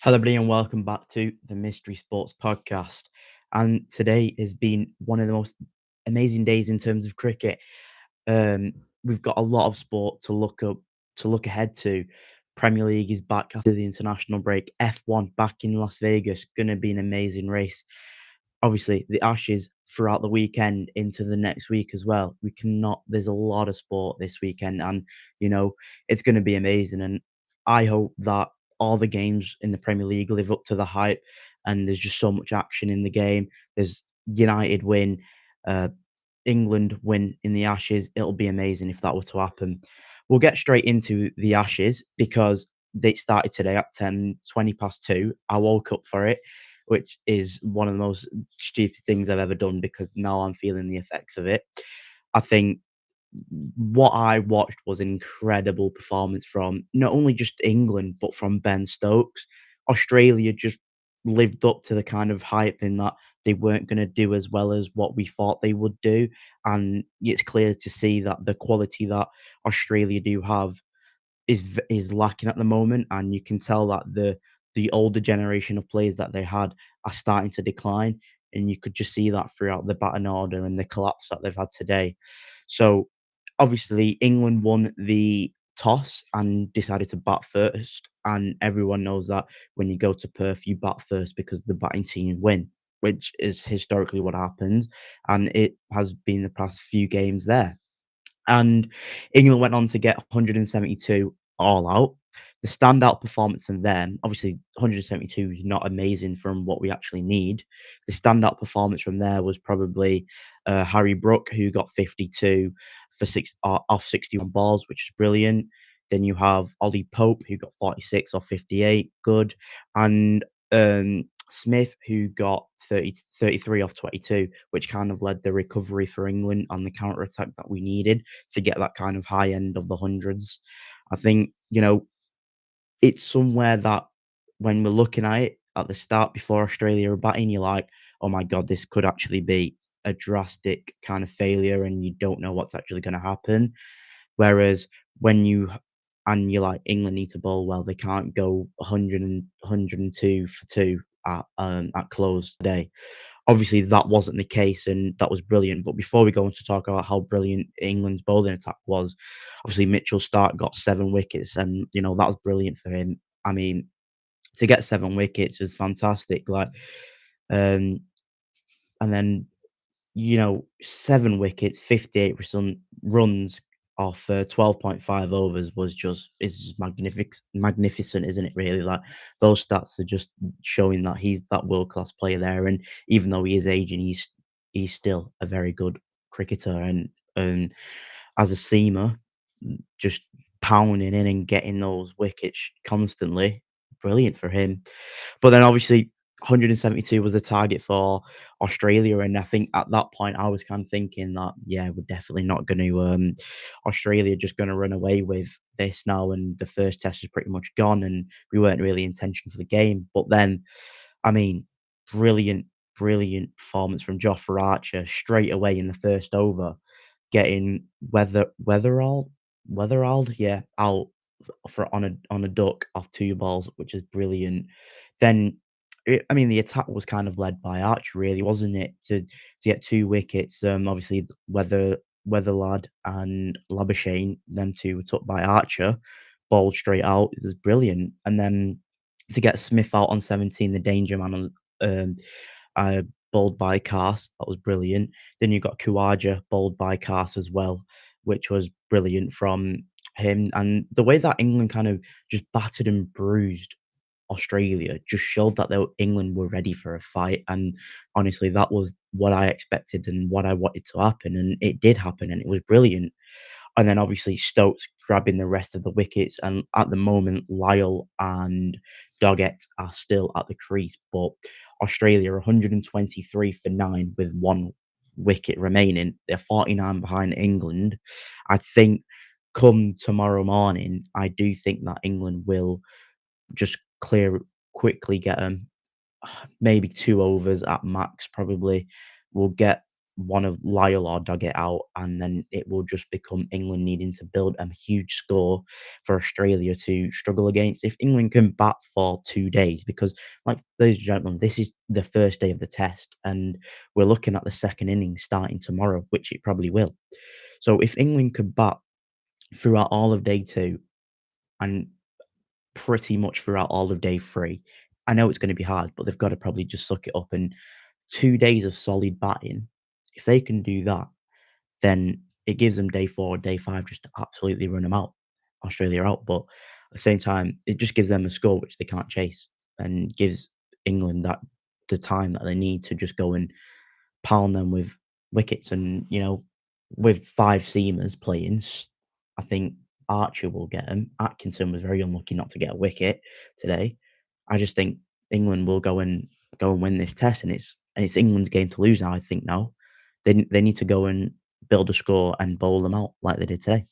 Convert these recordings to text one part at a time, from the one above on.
Hello, everybody, and welcome back to the Mystery Sports Podcast. And today has been one of the most amazing days in terms of cricket. Um, we've got a lot of sport to look ahead to. Premier League is back after the international break. F1 back in Las Vegas, going to be an amazing race. Obviously, the Ashes throughout the weekend into the next week as well. We cannot. There's a lot of sport this weekend, and you know it's going to be amazing. And I hope that all the games in the Premier League live up to the hype, and there's just so much action in the game. There's United win, uh, England win in the Ashes. It'll be amazing if that were to happen. We'll get straight into the Ashes because they started today at 10:20 past 2. I woke up for it, which is one of the most stupid things I've ever done because now I'm feeling the effects of it. I think what I watched was an incredible performance from not only just England, but from Ben Stokes. Australia just lived up to the kind of hype in that they weren't going to do as well as what we thought they would do. And it's clear to see that the quality that Australia do have is lacking at the moment, and you can tell that the older generation of players that they had are starting to decline, and you could just see that throughout the batting order and the collapse that they've had today. So, obviously, England won the toss and decided to bat first, and everyone knows that when you go to Perth, you bat first because the batting team win, which is historically what happens, and it has been the past few games there. And England went on to get 172 all out. The standout performance from them, obviously 172 is not amazing from what we actually need. The standout performance from there was probably Harry Brook, who got 52 for off 61 balls, which is brilliant. Then you have Ollie Pope, who got 46 off 58, good. And Smith, who got 33 off 22, which kind of led the recovery for England on the counter attack that we needed to get that kind of high end of the hundreds. I think, it's somewhere that when we're looking at it at the start before Australia are batting, you're like, oh my God, this could actually be a drastic kind of failure and you don't know what's actually going to happen. Whereas when and you're like, England need to bowl well, they can't go 100 and 102 for two at close today. Obviously, that wasn't the case, and that was brilliant. But before we go on to talk about how brilliant England's bowling attack was, obviously Mitchell Stark got 7 wickets, and that was brilliant for him. I mean, to get 7 wickets was fantastic. Um, and then 7 wickets, 58 runs off 12.5 overs was just magnificent, isn't it? Really, like those stats are just showing that he's that world class player there. And even though he is aging, he's still a very good cricketer. And as a seamer, just pounding in and getting those wickets constantly, brilliant for him. But then obviously 172 was the target for Australia, and I think at that point I was kind of thinking that yeah, we're definitely not going to Australia just going to run away with this now, and the first test is pretty much gone, and we weren't really in tension for the game. But then, I mean, brilliant, brilliant performance from Jofra Archer straight away in the first over, getting Weatherald, yeah, out for on a duck off 2 balls, which is brilliant. Then, I mean, the attack was kind of led by Archer, really, wasn't it? To get 2 wickets, obviously Weatherlad and Labuschagne, them two were took by Archer, bowled straight out. It was brilliant, and then to get Smith out on 17, the danger man on uh, bowled by Cast, that was brilliant. Then you got Khawaja bowled by Cast as well, which was brilliant from him. And the way that England kind of just battered and bruised Australia just showed that England were ready for a fight. And honestly, that was what I expected and what I wanted to happen. And it did happen, and it was brilliant. And then obviously Stokes grabbing the rest of the wickets. And at the moment, Lyle and Doggett are still at the crease, but Australia are 123 for 9 with 1 wicket remaining. They're 49 behind England. I think come tomorrow morning, I do think that England will just quickly get them maybe 2 overs at max, probably. We'll get one of Lyle or Doggett out, and then it will just become England needing to build a huge score for Australia to struggle against. If England can bat for 2 days, because, like, ladies and gentlemen, this is the first day of the test, and we're looking at the second innings starting tomorrow, which it probably will. So if England could bat throughout all of day two and pretty much throughout all of day three, I know it's going to be hard, but they've got to probably just suck it up. And 2 days of solid batting, if they can do that, then it gives them day four, day five just to absolutely run them out. Australia out. But at the same time, it just gives them a score which they can't chase and gives England that the time that they need to just go and pound them with wickets. And, with five seamers playing, I think Archer will get them. Atkinson was very unlucky not to get a wicket today. I just think England will go and win this test, and it's England's game to lose now. I think now they need to go and build a score and bowl them out like they did today.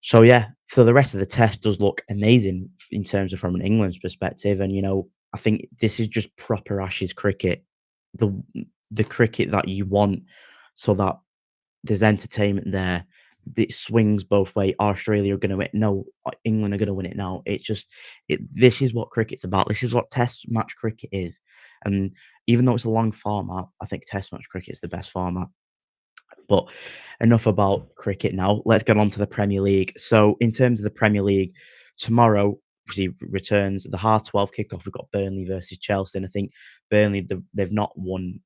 So yeah, for the rest of the test does look amazing in terms of from an England's perspective, and I think this is just proper Ashes cricket, the the cricket that you want, so that there's entertainment there. It swings both way. Australia are going to win. No, England are going to win it now. It's just this is what cricket's about. This is what Test match cricket is, and even though it's a long format, I think Test match cricket is the best format. But enough about cricket now. Let's get on to the Premier League. So, in terms of the Premier League, tomorrow obviously returns the half 12 kickoff. We've got Burnley versus Chelsea, and I think Burnley they've not won.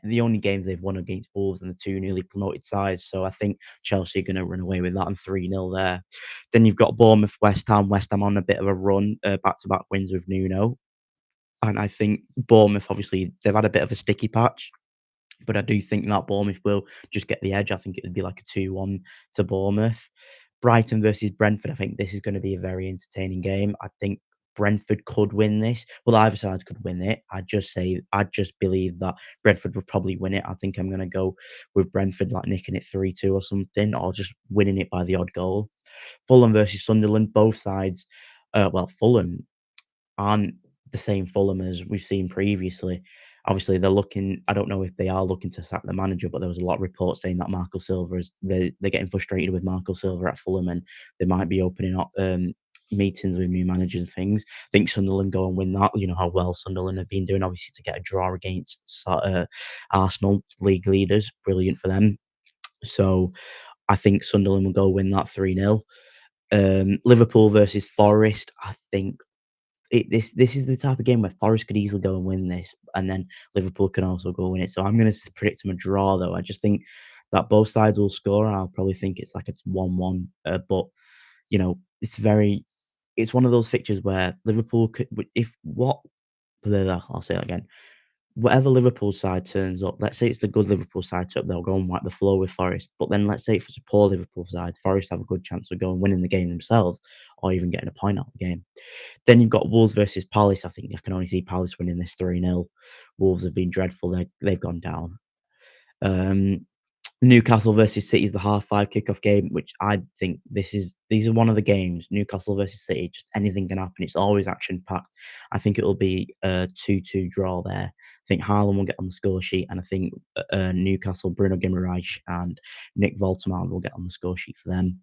The only games they've won against Wolves and the two newly promoted sides. So I think Chelsea are going to run away with that and 3-0 there. Then you've got Bournemouth, West Ham. West Ham on a bit of a run, back to back wins with Nuno. And I think Bournemouth, obviously, they've had a bit of a sticky patch. But I do think that Bournemouth will just get the edge. I think it would be like a 2-1 to Bournemouth. Brighton versus Brentford. I think this is going to be a very entertaining game. I think Brentford could win this. Well, either side could win it. I just believe that Brentford would probably win it. I think I'm going to go with Brentford, like nicking it 3-2 or something, or just winning it by the odd goal. Fulham versus Sunderland. Both sides. Fulham aren't the same Fulham as we've seen previously. Obviously, they're looking. I don't know if they are looking to sack the manager, but there was a lot of reports saying that Marco Silva is they're getting frustrated with Marco Silva at Fulham, and they might be opening up meetings with new managers and things. I think Sunderland go and win that. You know how well Sunderland have been doing. Obviously, to get a draw against Arsenal, league leaders, brilliant for them. So I think Sunderland will go win that 3-0. Liverpool versus Forest. I think this is the type of game where Forest could easily go and win this, and then Liverpool can also go win it. So I'm going to predict them a draw, though. I just think that both sides will score, and I'll probably think it's like it's 1-1. But it's one of those fixtures where Liverpool could, if what, I'll say that again. Whatever Liverpool side turns up, let's say it's the good Liverpool side turn up, they'll go and wipe the floor with Forest. But then let's say if it's a poor Liverpool side, Forest have a good chance of going winning the game themselves, or even getting a point out of the game. Then you've got Wolves versus Palace. I think I can only see Palace winning this 3-0. Wolves have been dreadful. They've gone down. Um, Newcastle versus City is the half 5 kickoff game, which I think these are one of the games. Newcastle versus City, just anything can happen. It's always action packed. I think it will be a 2-2 draw there. I think Haaland will get on the score sheet, and I think Newcastle, Bruno Guimaraes and Nick Voltemar will get on the score sheet for them.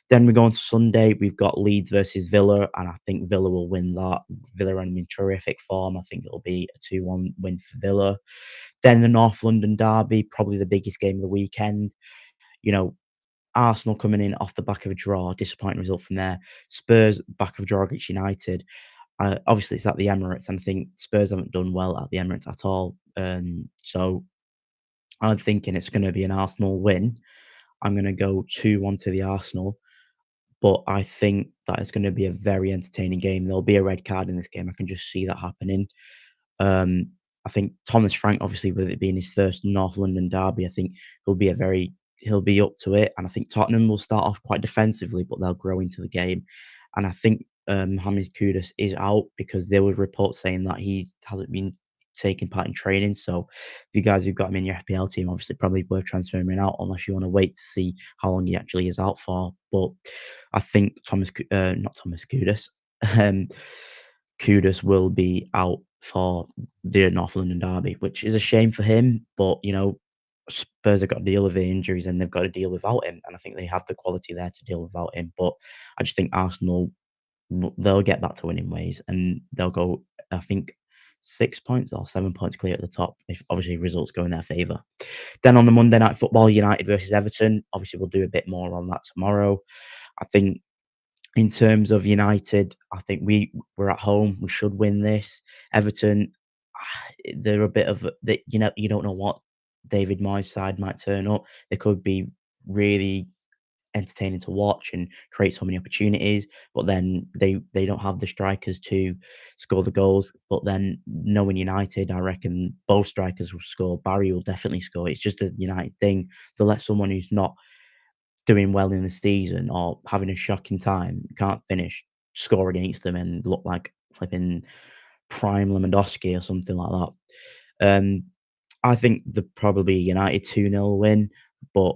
Then we go on to Sunday. We've got Leeds versus Villa, and I think Villa will win that. Villa are in terrific form. I think it'll be a 2-1 win for Villa. Then the North London derby, probably the biggest game of the weekend. You know, Arsenal coming in off the back of a draw, disappointing result from there. Spurs back of a draw against United. Obviously, it's at the Emirates, and I think Spurs haven't done well at the Emirates at all. So I'm thinking it's going to be an Arsenal win. I'm going to go 2-1 to the Arsenal. But I think that it's going to be a very entertaining game. There'll be a red card in this game. I can just see that happening. Um, I think Thomas Frank, obviously, with it being his first North London derby, I think he'll be up to it. And I think Tottenham will start off quite defensively, but they'll grow into the game. And I think Mohamed Kudus is out because there were reports saying that he hasn't been taking part in training. So if you guys who've got him in your FPL team, obviously probably worth transferring him out unless you want to wait to see how long he actually is out for. But I think not Thomas Kudus, um, Kudus will be out for the North London derby, which is a shame for him. But Spurs have got to deal with the injuries and they've got to deal without him, and I think they have the quality there to deal without him. But I just think Arsenal they'll get back to winning ways and they'll go. I think 6 points or 7 points clear at the top if obviously results go in their favour. Then on the Monday night football, United versus Everton. Obviously, we'll do a bit more on that tomorrow. I think in terms of United, I think we're at home. We should win this. Everton, they're a bit of they, you don't know what David Moyes' side might turn up. They could be really entertaining to watch and create so many opportunities, but then they don't have the strikers to score the goals. But then knowing United, I reckon both strikers will score. Barry will definitely score. It's just a United thing to let someone who's not doing well in the season or having a shocking time, can't finish, score against them and look like flipping prime Lewandowski or something like that. I think the probably United 2-0 win, but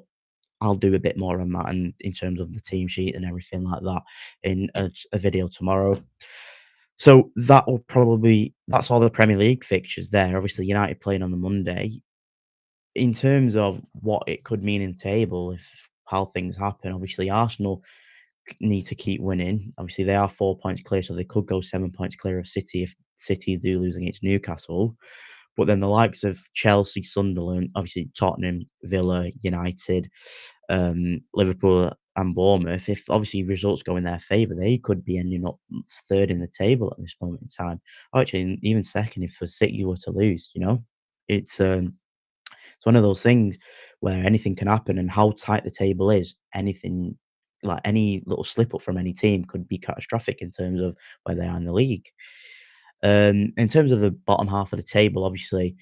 I'll do a bit more on that and in terms of the team sheet and everything like that in a video tomorrow. So that's all the Premier League fixtures there. Obviously, United playing on the Monday. In terms of what it could mean in table if how things happen, obviously Arsenal need to keep winning. Obviously, they are 4 points clear, so they could go 7 points clear of City if City do lose against Newcastle. But then the likes of Chelsea, Sunderland, obviously Tottenham, Villa, United, Liverpool, and Bournemouth, if obviously results go in their favour, they could be ending up third in the table at this moment in time. Or actually, even second if for City were to lose. It's one of those things where anything can happen, and how tight the table is, anything like any little slip up from any team could be catastrophic in terms of where they are in the league. In terms of the bottom half of the table, obviously,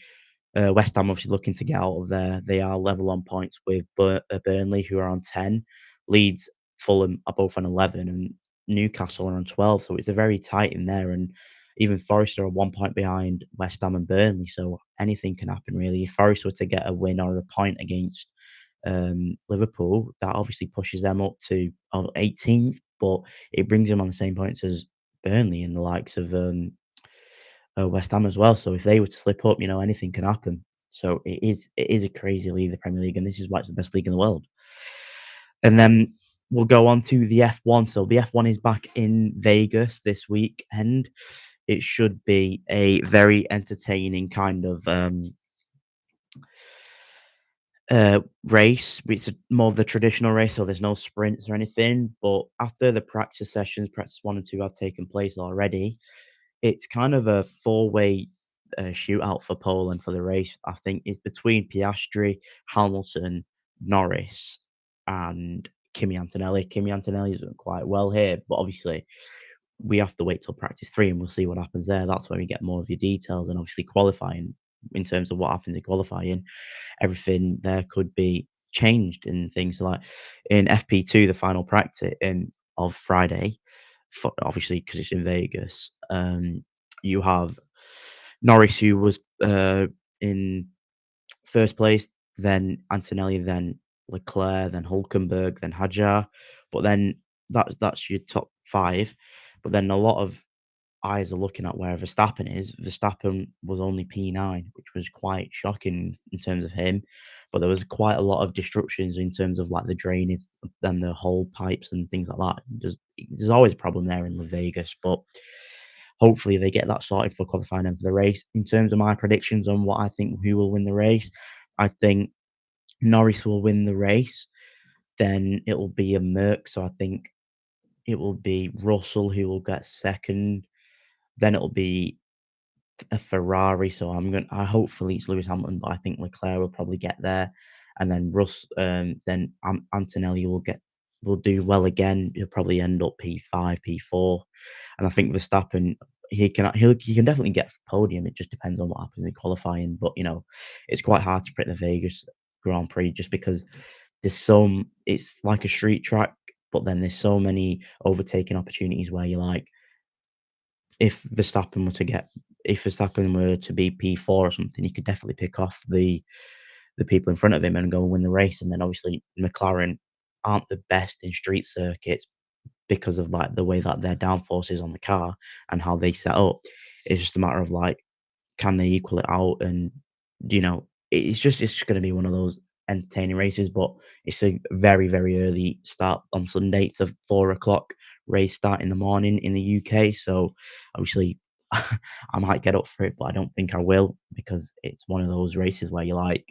West Ham obviously looking to get out of there. They are level on points with Burnley, who are on 10. Leeds, Fulham are both on 11, and Newcastle are on 12. So it's a very tight in there. And even Forest are 1 point behind West Ham and Burnley. So anything can happen, really. If Forest were to get a win or a point against Liverpool, that obviously pushes them up to 18th, but it brings them on the same points as Burnley and the likes of West Ham as well. So if they were to slip up, anything can happen. So it is a crazy league, the Premier League, and this is why it's the best league in the world. And then we'll go on to the F1. So the F1 is back in Vegas this weekend. It should be a very entertaining kind of race. It's more of the traditional race, so there's no sprints or anything. But after the practice sessions, practice 1 and 2 have taken place already. It's kind of a four-way, shootout for Poland for the race. I think it's between Piastri, Hamilton, Norris, and Kimi Antonelli. Kimi Antonelli's doing quite well here, but obviously we have to wait till practice 3 and we'll see what happens there. That's where we get more of your details and obviously qualifying in terms of what happens in qualifying. Everything there could be changed in things like in FP2, the final practice of Friday, obviously because it's in Vegas. You have Norris, who was in first place, then Antonelli, then Leclerc, then Hulkenberg, then Hadjar. But then that's your top five. But then a lot of eyes are looking at where Verstappen is. Verstappen was only P9, which was quite shocking in terms of him. But there was quite a lot of disruptions in terms of like the drainage and the whole pipes and things like that. There's always a problem there in Las Vegas, but hopefully they get that sorted for qualifying and for the race. In terms of my predictions on what I think who will win the race, I think Norris will win the race. Then it will be a Merc, so I think it will be Russell who will get second. Then it'll be a Ferrari, so I hopefully it's Lewis Hamilton, but I think Leclerc will probably get there, and then then Antonelli will do well again. He'll probably end up P5, P4, and I think Verstappen he can definitely get podium. It just depends on what happens in qualifying, but it's quite hard to predict the Vegas Grand Prix just because it's like a street track, but then there's so many overtaking opportunities where you're like if Verstappen were to get if Verstappen were to be P4 or something, he could definitely pick off the people in front of him and go and win the race. And then obviously McLaren aren't the best in street circuits because of like the way that their downforce is on the car and how they set up. It's just a matter of like, can they equal it out? And you know, it's just gonna be one of those entertaining races, but it's a very, very early start on Sunday. It's a 4 o'clock race start in the morning in the UK, so obviously I might get up for it, but I don't think I will because it's one of those races where you're like,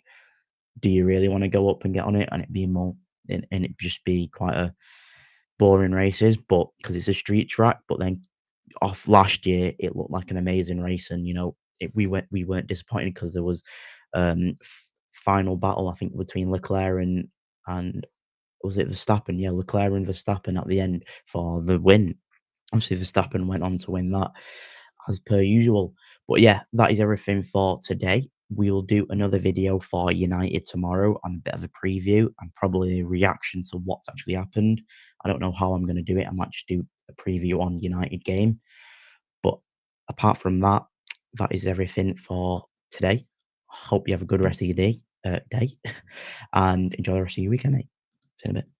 do you really wanna go up and get on it? And it be more and it just be quite a boring races, but because it's a street track, but then off last year, it looked like an amazing race, and we weren't disappointed because there was final battle, I think, between Leclerc and was it Verstappen? Yeah, Leclerc and Verstappen at the end for the win. Obviously, Verstappen went on to win that as per usual. But yeah, that is everything for today. We will do another video for United tomorrow and a bit of a preview and probably a reaction to what's actually happened. I don't know how I'm going to do it. I might just do a preview on United game. But apart from that, that is everything for today. Hope you have a good rest of your day, and enjoy the rest of your weekend, mate. See you in a bit.